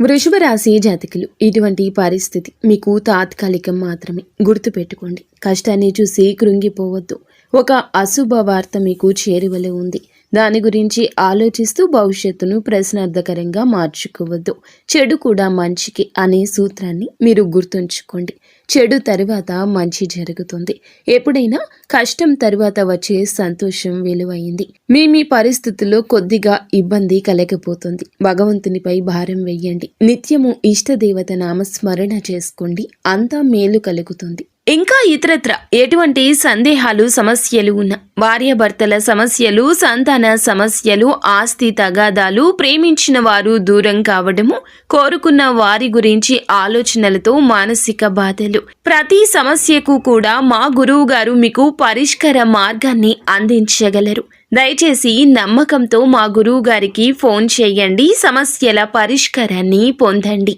వృషభ రాశి జాతకులు, ఇటువంటి పరిస్థితి మీకు తాత్కాలికం మాత్రమే. గుర్తుపెట్టుకోండి, కష్టాన్ని చూసి కృంగిపోవద్దు. ఒక అశుభ వార్త మీకు చేరువలో ఉంది. దాని గురించి ఆలోచిస్తూ భవిష్యత్తును ప్రశ్నార్థకరంగా మార్చుకోవద్దు. చెడు కూడా మంచికి అనే సూత్రాన్ని మీరు గుర్తుంచుకోండి. చెడు తరువాత మంచి జరుగుతుంది. ఎప్పుడైనా కష్టం తరువాత వచ్చే సంతోషం విలువైంది. మీ పరిస్థితుల్లో కొద్దిగా ఇబ్బంది కలగపోతుంది. భగవంతునిపై భారం వెయ్యండి. నిత్యము ఇష్టదేవత నామస్మరణ చేసుకోండి. అంతా మేలు కలుగుతుంది. ఇంకా ఇతరత్ర ఎటువంటి సందేహాలు సమస్యలు ఉన్న భార్యాభర్తల సమస్యలు, సంతాన సమస్యలు, ఆస్తి తగాదాలు, ప్రేమించిన వారు దూరం కావడము, కోరుకున్న వారి గురించి ఆలోచనలతో మానసిక బాధలు, ప్రతి సమస్యకు కూడా మా గురువు గారు మీకు పరిష్కార మార్గాన్ని అందించగలరు. దయచేసి నమ్మకంతో మా గురువు గారికి ఫోన్ చేయండి. సమస్యల పరిష్కారాన్ని పొందండి.